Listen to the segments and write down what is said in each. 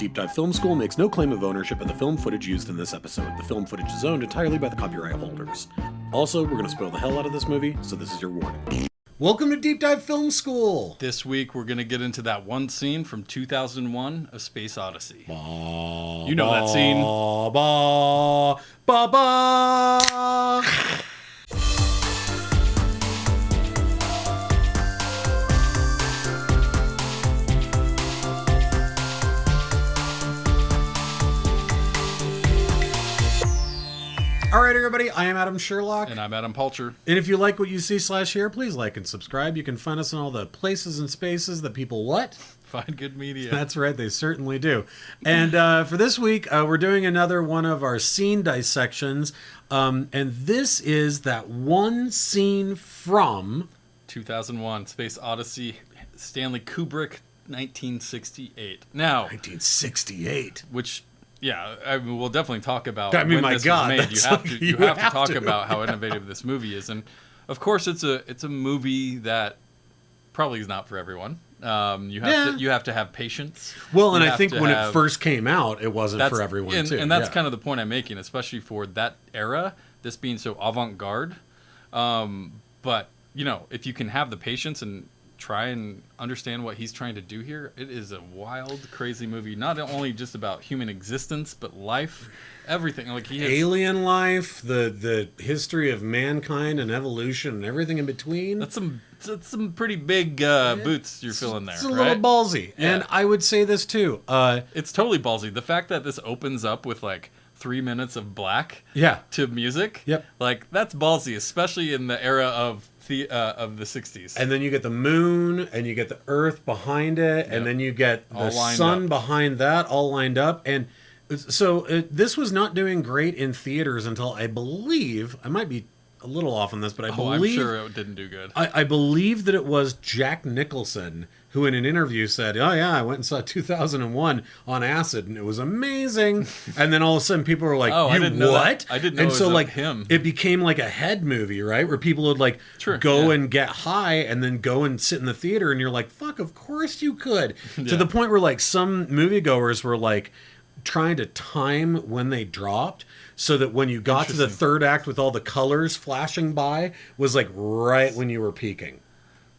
Deep Dive Film School makes no claim of ownership of the film footage used in this episode. The film footage is owned entirely by the copyright holders. Also, we're going to spoil the hell out of this movie, so this is your warning. Welcome to Deep Dive Film School! This week, we're going to get into that one scene from 2001, A Space Odyssey. You know that scene. Ba, ba, ba. All right, everybody, I am Adam Sherlock. And I'm Adam Palcher. And if you like what you see/hear, please like and subscribe. You can find us in all the places and spaces that people what? Find good media. That's right, they certainly do. And for this week, we're doing another one of our scene dissections. And this is that one scene from 2001, Space Odyssey, Stanley Kubrick, 1968. Now, 1968. Which... yeah, I mean, we'll definitely talk about I mean, when my this God, was made. You have to talk to. about how innovative this movie is, and of course, it's a movie that probably is not for everyone. You have to have patience. Well, and I think when it first came out, it wasn't for everyone too. And that's kind of the point I'm making, especially for that era. This being so avant-garde, but you know, if you can have the patience and try and understand what he's trying to do here, it is a wild, crazy movie. Not only just about human existence, but life, everything. Like alien life, the history of mankind and evolution and everything in between. That's some pretty big boots you're filling there. It's a little ballsy, yeah. And I would say this too. It's totally ballsy. The fact that this opens up with like 3 minutes of black, to music, like that's ballsy, especially in the era of the 60s. And then you get the moon, and you get the earth behind it, and then you get the sun behind that, all lined up. And so this was not doing great in theaters until I believe, I might be a little off on this, but I believe... I'm sure it didn't do good. I believe that it was Jack Nicholson who in an interview said, oh yeah, I went and saw 2001 on acid and it was amazing. And then all of a sudden people were like, I didn't know what? I didn't know and it so was like him. It became like a head movie, right? Where people would like go and get high and then go and sit in the theater and you're like, fuck, of course you could. To the point where like some moviegoers were like trying to time when they dropped so that when you got to the third act with all the colors flashing by was like right when you were peaking.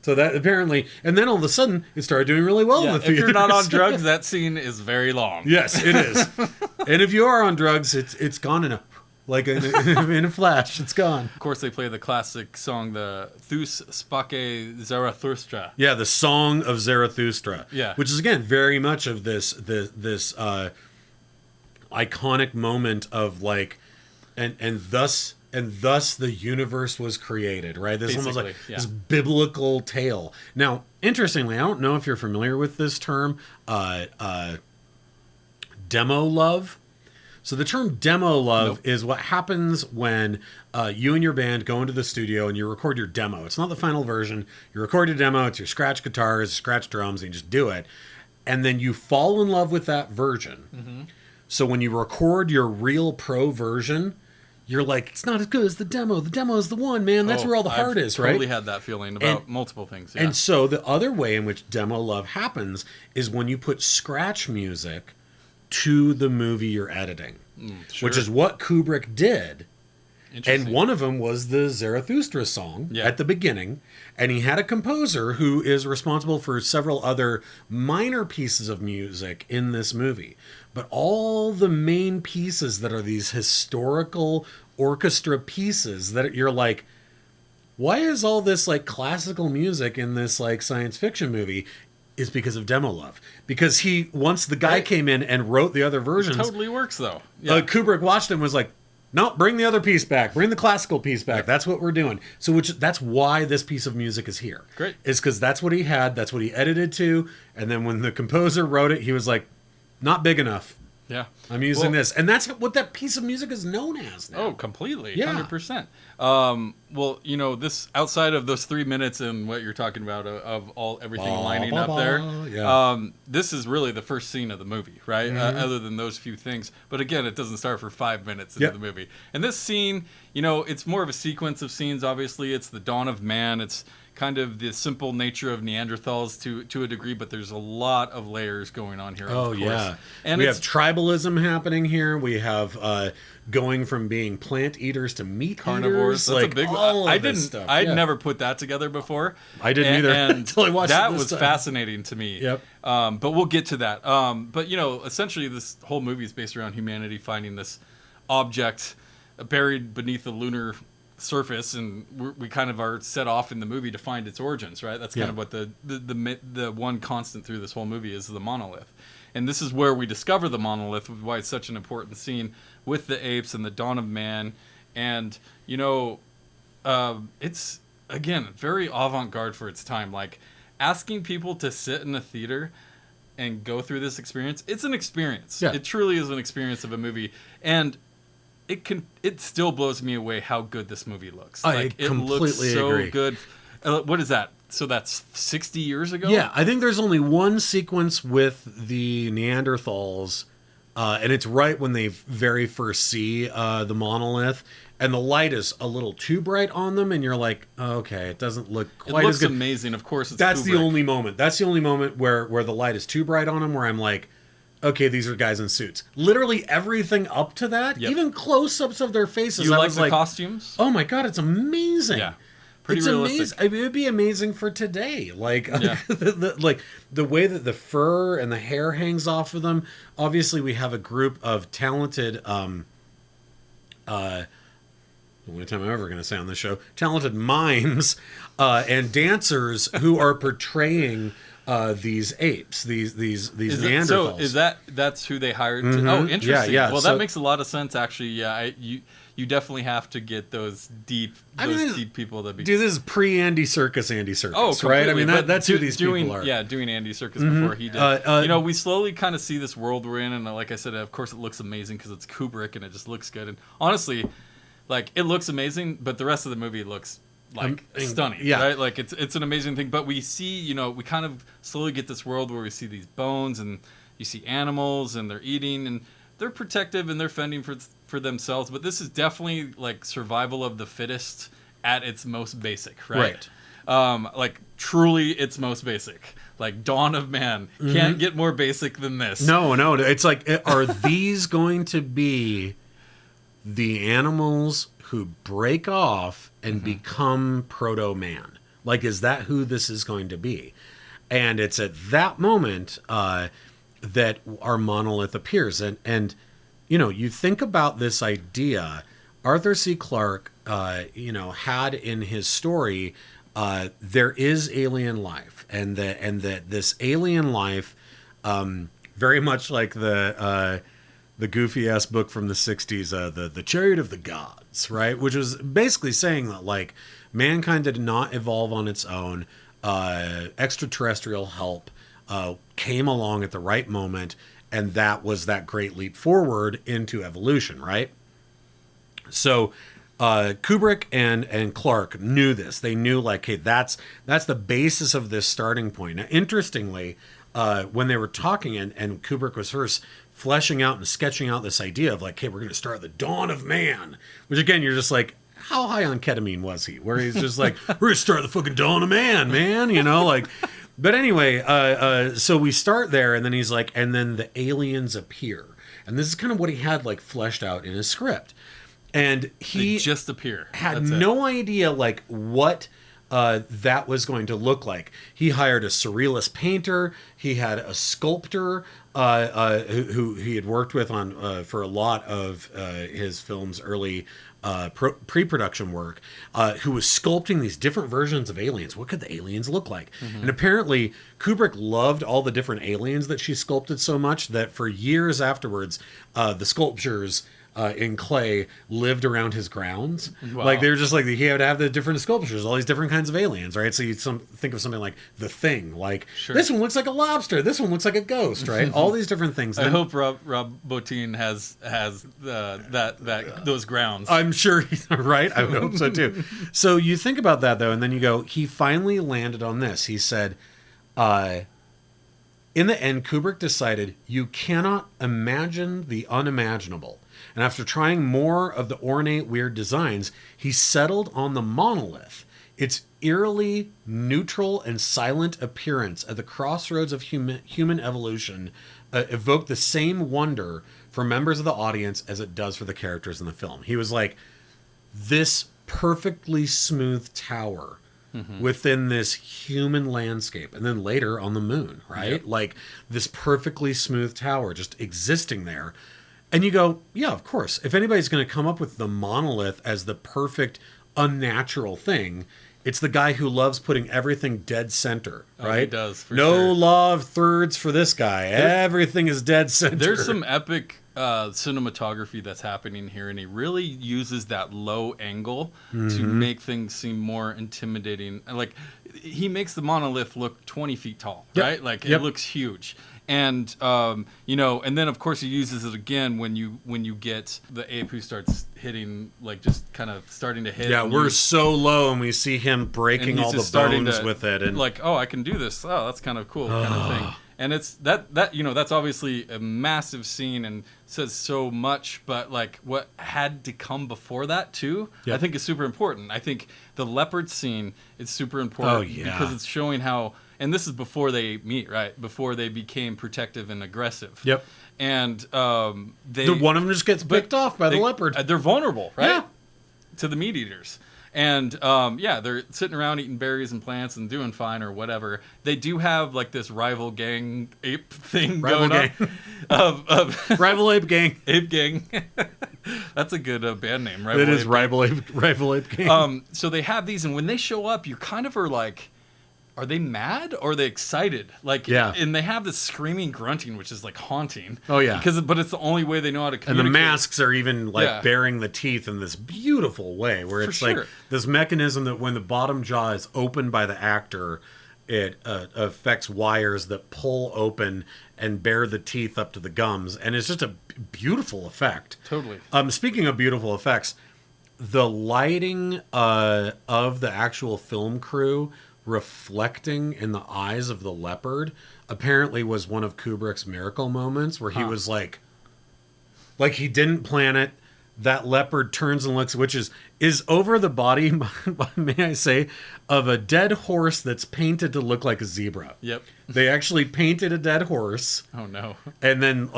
So that apparently, and then all of a sudden, it started doing really well in the theater. If you're not on drugs, that scene is very long. Yes, it is. And if you are on drugs, it's gone in a flash. It's gone. Of course, they play the classic song, the Thus Spake Zarathustra. Yeah, the Song of Zarathustra. Yeah, which is again very much of this iconic moment of like, and thus the universe was created, right? This almost like this biblical tale. Now, interestingly, I don't know if you're familiar with this term, demo love. So the term demo love is what happens when you and your band go into the studio and you record your demo. It's not the final version. You record your demo. It's your scratch guitars, scratch drums, and you just do it. And then you fall in love with that version. Mm-hmm. So when you record your real pro version, you're like, it's not as good as the demo. The demo is the one, man. That's where all the heart is, right? I've totally had that feeling about multiple things. Yeah. And so the other way in which demo love happens is when you put scratch music to the movie you're editing, which is what Kubrick did. And one of them was the Zarathustra song at the beginning. And he had a composer who is responsible for several other minor pieces of music in this movie. But all the main pieces that are these historical orchestra pieces that you're like, why is all this like classical music in this like science fiction movie? Is because of demo love. Because once the guy came in and wrote the other versions. It totally works though. Yeah. Kubrick watched him and was like, no, bring the other piece back. Bring the classical piece back. Yep. That's what we're doing. So that's why this piece of music is here. Great. Is because that's what he had. That's what he edited to. And then when the composer wrote it, he was like, not big enough. Yeah. I'm using this. And that's what that piece of music is known as now. Oh, completely. Yeah. 100%. Well, you know, this outside of those 3 minutes and what you're talking about of everything lining up there, this is really the first scene of the movie, right? Mm-hmm. Other than those few things. But again, it doesn't start for 5 minutes into the movie. And this scene, you know, it's more of a sequence of scenes, obviously. It's the dawn of man. It's kind of the simple nature of Neanderthals to a degree, but there's a lot of layers going on here. Oh, of course. yeah. And we have tribalism happening here. We have going from being plant eaters to meat carnivores. eaters. That's a big one. I'd never put that together before. I didn't either until I watched it. That was fascinating to me. Yep. But we'll get to that. But, essentially this whole movie is based around humanity finding this object buried beneath the lunar surface, and we kind of are set off in the movie to find its origins, right? That's kind of what the one constant through this whole movie is, the monolith. And this is where we discover the monolith, why it's such an important scene with the apes and the dawn of man. And it's again very avant-garde for its time. Like, asking people to sit in a theater and go through this experience, it's an experience. It truly is an experience of a movie. And it still blows me away how good this movie looks. I completely agree. Good. What is that? So that's 60 years ago? Yeah, I think there's only one sequence with the Neanderthals, and it's right when they very first see the monolith, and the light is a little too bright on them, and you're like, okay, it doesn't look quite as good. It looks amazing, of course. That's Kubrick. The only moment. That's the only moment where the light is too bright on them, where I'm like, okay, these are guys in suits. Literally everything up to that, even close-ups of their faces. You like the costumes? Oh my god, it's amazing. Yeah, pretty realistic. Amazing. It would be amazing for today. Like, the way that the fur and the hair hangs off of them. Obviously, we have a group of talented, the only time I'm ever going to say on this show, talented mimes and dancers who are portraying these apes, these Neanderthals. So that's who they hired? Oh, interesting. Yeah. Well, that makes a lot of sense, actually. Yeah, you definitely have to get those deep people that be. Dude, this is pre-Andy Serkis, Oh, right? I mean, that's who these people are. Yeah, doing Andy Serkis before he did. We slowly kind of see this world we're in, and like I said, of course, it looks amazing because it's Kubrick and it just looks good. And honestly, like, it looks amazing, but the rest of the movie looks like stunning, right? Like, it's an amazing thing. But we see, we kind of slowly get this world where we see these bones, and you see animals, and they're eating, and they're protective, and they're fending for themselves. But this is definitely like survival of the fittest at its most basic, right? Like, truly its most basic. Like, dawn of man. Can't get more basic than this. No. It's like, are these going to be the animals who break off and become proto-man? Like, is that who this is going to be? And it's at that moment that our monolith appears. And you think about this idea. Arthur C. Clarke, had in his story, there is alien life, and that this alien life, very much like the goofy ass book from the 60s, the Chariot of the Gods, right? Which was basically saying that, like, mankind did not evolve on its own. Extraterrestrial help came along at the right moment, and that was that great leap forward into evolution, right? So Kubrick and Clarke knew this. They knew, like, hey, that's the basis of this starting point. Now, interestingly, when they were talking, and Kubrick was first fleshing out and sketching out this idea of, like, hey, we're going to start the dawn of man, which, again, you're just like, how high on ketamine was he? Where he's just like, we're going to start the fucking dawn of man, like. But anyway, so we start there, and then he's like, and then the aliens appear. And this is kind of what he had, like, fleshed out in his script. And they just appear. Had no idea, like, what that was going to look like. He hired a surrealist painter. He had a sculptor who he had worked with on for a lot of his film's early pre-production work, who was sculpting these different versions of aliens. What could the aliens look like? And apparently Kubrick loved all the different aliens that she sculpted so much that for years afterwards, the sculptures in clay lived around his grounds. Wow. Like, they were just like, he had to have the different sculptures, all these different kinds of aliens, right? So you think of something like The Thing, like, this one looks like a lobster, this one looks like a ghost, right? All these different things. I hope Rob Bottin has those grounds. I'm sure he's right. I would hope so too. So you think about that, though, and then you go, he finally landed on this. He said, in the end, Kubrick decided you cannot imagine the unimaginable. And after trying more of the ornate, weird designs, he settled on the monolith. Its eerily neutral and silent appearance at the crossroads of human evolution evoked the same wonder for members of the audience as it does for the characters in the film. He was like, this perfectly smooth tower within this human landscape, and then later on the moon, right? Yep. Like this perfectly smooth tower just existing there. And you go, yeah, of course. If anybody's going to come up with the monolith as the perfect unnatural thing, it's the guy who loves putting everything dead center, right? He does, for no sure. law of thirds for this guy. Everything is dead center. There's some epic cinematography that's happening here, and he really uses that low angle to make things seem more intimidating. Like, he makes the monolith look 20 feet tall, right? Like, it looks huge. And you know, and then of course he uses it again when you get the ape who starts hitting, like just kind of starting to hit. Yeah, we're so low, and we see him breaking all the bones with it, and like, oh, I can do this. Oh, that's kind of cool, kind of thing. And it's that you know, that's obviously a massive scene and says so much, but like what had to come before that too, I think is super important. I think the leopard scene is super important because it's showing how. And this is before they meet, right? Before they became protective and aggressive. Yep. And one of them just gets picked off by the leopard. They're vulnerable, right? To the meat eaters. And they're sitting around eating berries and plants and doing fine or whatever. They do have like this rival gang ape thing going on. Rival ape gang. Ape gang. That's a good band name, right? It is rival ape gang. So they have these, and when they show up, you kind of are like, are they mad or are they excited? Like, and they have this screaming grunting, which is like haunting. Oh yeah, but it's the only way they know how to communicate. And the masks are even like baring the teeth in this beautiful way, where it's like this mechanism that when the bottom jaw is opened by the actor, it affects wires that pull open and bare the teeth up to the gums, and it's just a beautiful effect. Totally. Speaking of beautiful effects, the lighting of the actual film crew reflecting in the eyes of the leopard apparently was one of Kubrick's miracle moments, where he was like he didn't plan it. That leopard turns and looks, which is over the body, may I say, of a dead horse that's painted to look like a zebra. Yep. They actually painted a dead horse. Oh no. And then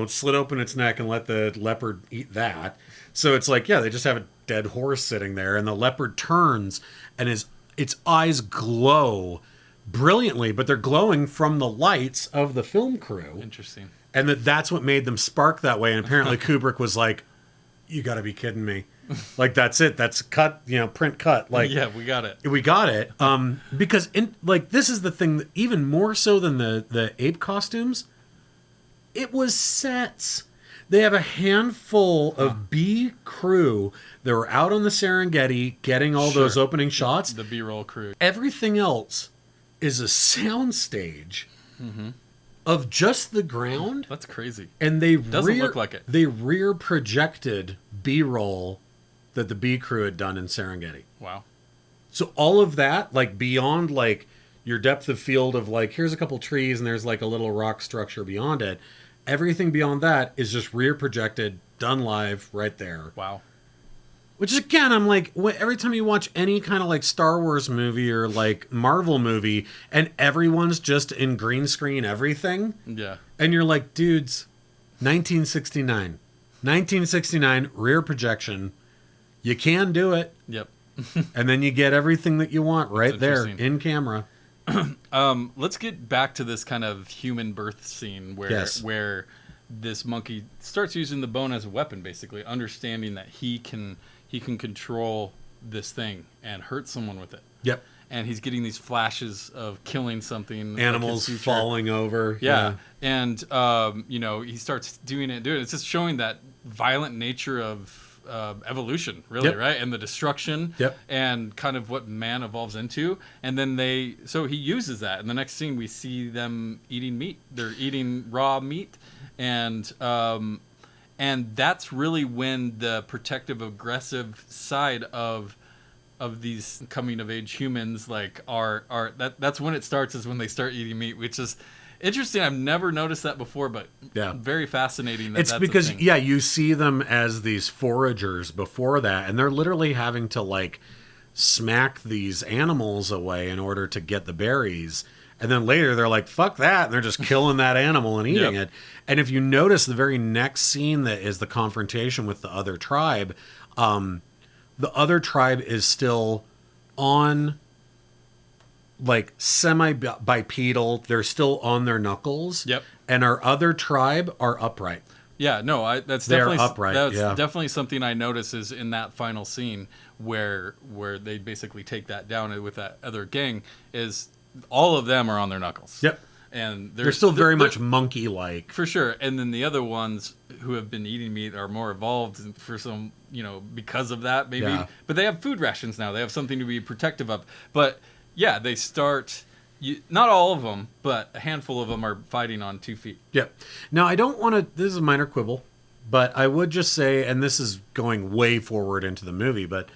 slit open its neck and let the leopard eat that. So it's like, they just have a dead horse sitting there, and the leopard turns and its eyes glow brilliantly, but they're glowing from the lights of the film crew. Interesting. And that's what made them spark that way. And apparently Kubrick was like, you got to be kidding me. Like, that's it. That's cut, print cut. Like, yeah, we got it. We got it. Because this is the thing that even more so than the ape costumes, it was sets. They have a handful of B crew that were out on the Serengeti getting all those opening shots. The B-roll crew. Everything else is a sound stage of just the ground. That's crazy. And they doesn't look like it. They rear projected B-roll that the B crew had done in Serengeti. Wow. So all of that, like beyond like your depth of field of like, here's a couple trees and there's like a little rock structure beyond it. Everything beyond that is just rear projected, done live right there. Wow. Which is, again, I'm like, every time you watch any kind of like Star Wars movie or like Marvel movie and everyone's just in green screen everything. Yeah. And you're like, dudes, 1969. 1969, rear projection. You can do it. Yep. And then you get everything that you want right there in camera. Let's get back to this kind of human birth scene where this monkey starts using the bone as a weapon, basically understanding that he can control this thing and hurt someone with it. Yep. And he's getting these flashes of killing something, animals like falling over. Yeah. And he starts doing it. It's just showing that violent nature of evolution, really, right? And the destruction, and kind of what man evolves into. And then so he uses that. In the next scene, we see them eating meat. They're eating raw meat, and that's really when the protective, aggressive side of these coming of age humans that's when it starts, is when they start eating meat, which is interesting. I've never noticed that before, but very fascinating. It's because you see them as these foragers before that, and they're literally having to like smack these animals away in order to get the berries. And then later they're like, fuck that. And they're just killing that animal and eating it. And if you notice the very next scene that is the confrontation with the other tribe, the other tribe is still on like semi-bipedal. They're still on their knuckles. Yep. And our other tribe are upright. Yeah, no, that's They're definitely upright. That's yeah. definitely something I notice is in that final scene where they basically take that down with that other gang is all of them are on their knuckles. Yep. And they're still very much monkey-like. For sure. And then the other ones who have been eating meat are more evolved for some, because of that maybe. Yeah. But they have food rations now. They have something to be protective of. But yeah, they start... not all of them, but a handful of them are fighting on 2 feet. Yep. Now, I don't want to... This is a minor quibble, but I would just say, and this is going way forward into the movie, but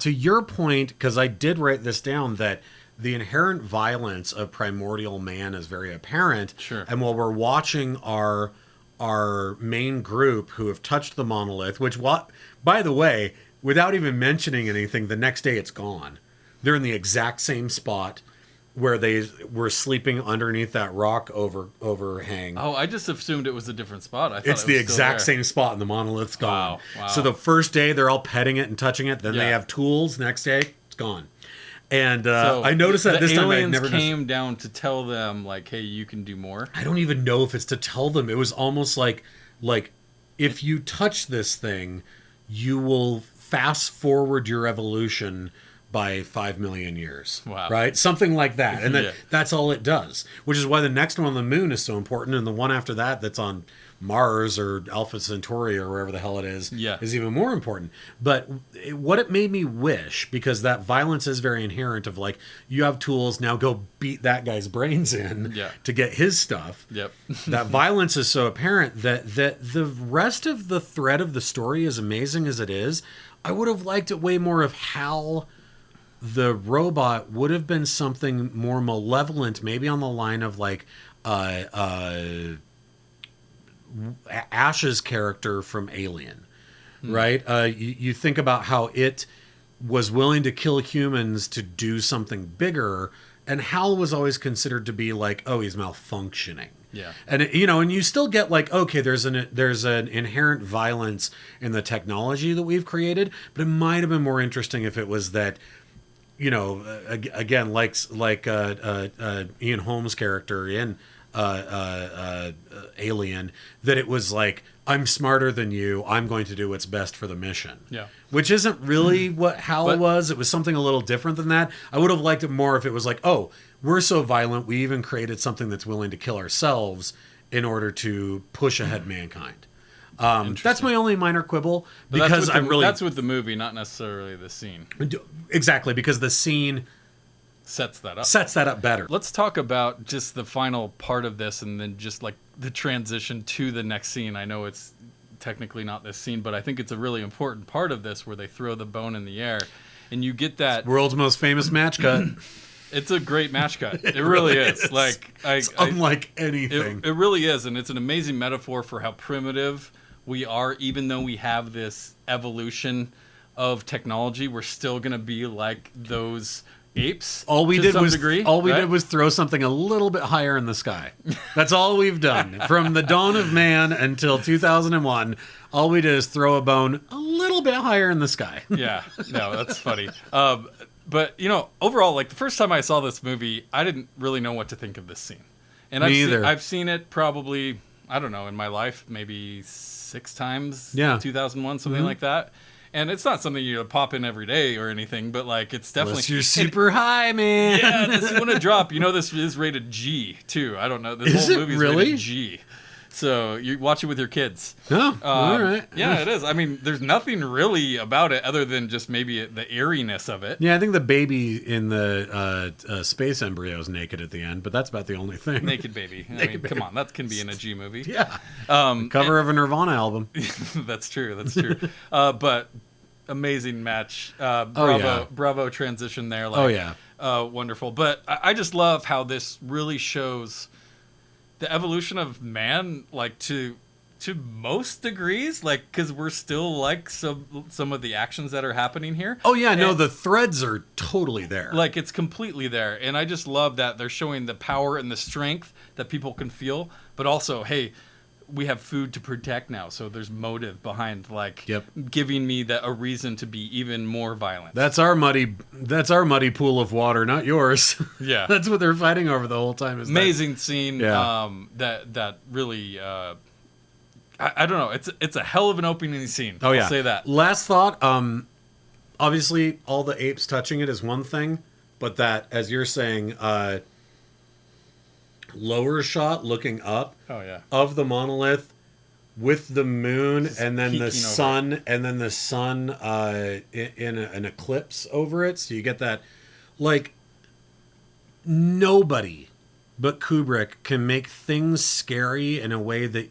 to your point, because I did write this down, that the inherent violence of primordial man is very apparent. Sure. And while we're watching our main group who have touched the monolith, which, by the way, without even mentioning anything, the next day it's gone. They're in the exact same spot where they were sleeping underneath that rock overhang. Oh, I just assumed it was a different spot. I thought it's the exact same spot, and the monolith's gone. Wow. So the first day, they're all petting it and touching it. Then they have tools. Next day, it's gone. And so I noticed that this time I never came down to tell them, like, hey, you can do more. I don't even know if it's to tell them. It was almost like if you touch this thing, you will fast forward your evolution by 5 million years. Wow. Right? Something like that. And that's all it does. Which is why the next one on the moon is so important. And the one after that that's on Mars or Alpha Centauri or wherever the hell it is even more important. But what it made me wish, because that violence is very inherent of like, you have tools, now go beat that guy's brains in to get his stuff. Yep. That violence is so apparent that the rest of the thread of the story, as amazing as it is, I would have liked it way more of how the robot would have been something more malevolent, maybe on the line of like Ash's character from Alien, right? You think about how it was willing to kill humans to do something bigger, and Hal was always considered to be like, oh, he's malfunctioning. Yeah. And and you still get like, okay, there's an inherent violence in the technology that we've created, but it might have been more interesting if it was that, again, like Ian Holmes' character in Alien, that it was like, I'm smarter than you, I'm going to do what's best for the mission. Yeah. Which isn't really what Hal was. It was something a little different than that. I would have liked it more if it was like, oh, we're so violent, we even created something that's willing to kill ourselves in order to push ahead mankind. That's my only minor quibble, because that's with the movie, not necessarily the scene. Exactly, because the scene sets that up better. Let's talk about just the final part of this, and then just like the transition to the next scene. I know it's technically not this scene, but I think it's a really important part of this, where they throw the bone in the air, and you get that world's most famous match cut. It's a great match cut. It really is. Like, it's unlike anything. It really is, and it's an amazing metaphor for how primitive we are. Even though we have this evolution of technology, we're still going to be like those apes. All we did was throw something a little bit higher in the sky. That's all we've done. From the dawn of man until 2001, all we did is throw a bone a little bit higher in the sky. Yeah. No, that's funny. But, overall, like the first time I saw this movie, I didn't really know what to think of this scene. And I've seen it probably, I don't know, in my life, maybe 6 times. Yeah. 2001, something like that. And it's not something you pop in every day or anything, but like it's definitely... Unless you're super high, man. Yeah, this is gonna drop. This is rated G, too. I don't know. This whole movie's really? rated G. So you watch it with your kids. Oh, all right. Yeah, it is. I mean, there's nothing really about it other than just maybe the eeriness of it. Yeah, I think the baby in the space embryo is naked at the end, but that's about the only thing. Naked baby. Come on, that can be in a G movie. Yeah. Cover of a Nirvana album. That's true. But amazing match. Bravo transition there. Wonderful. But I just love how this really shows the evolution of man, like to to most degrees, like, because we're still like some of the actions that are happening here. Oh yeah, no, the threads are totally there. Like, it's completely there, and I just love that they're showing the power and the strength that people can feel, but also, hey, we have food to protect now, so there's motive behind, like, giving me a reason to be even more violent. That's our muddy pool of water, not yours. Yeah, that's what they're fighting over the whole time. Amazing scene. Yeah. That really. I don't know. It's a hell of an opening scene. Oh yeah, I'll say that. Last thought. Obviously, all the apes touching it is one thing, but that, as you're saying, lower shot looking up. Oh yeah. Of the monolith with the moon just and then the sun, and then the sun in an eclipse over it. So you get that, like, nobody but Kubrick can make things scary in a way that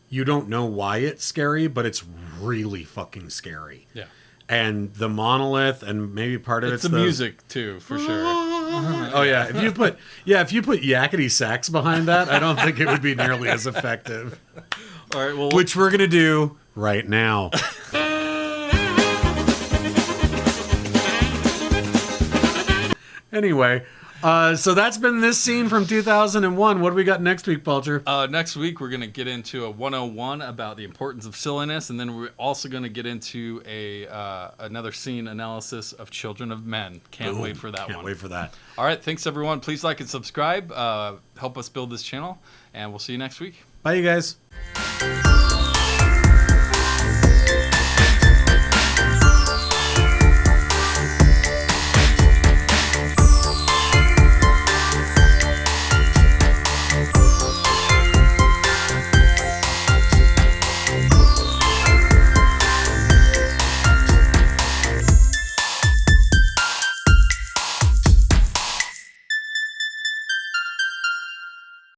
you don't know why it's scary, but it's really fucking scary. Yeah. And the monolith, and maybe part of it's the music too, for sure. Oh yeah, if you put yakety sax behind that, I don't think it would be nearly as effective. All right, well, which we're gonna do right now. Anyway. So that's been this scene from 2001. What do we got next week, Palcher? Next week, we're going to get into a 101 about the importance of silliness, and then we're also going to get into another scene analysis of Children of Men. Can't wait for that one. Can't wait for that. All right, thanks, everyone. Please like and subscribe. Help us build this channel, and we'll see you next week. Bye, you guys.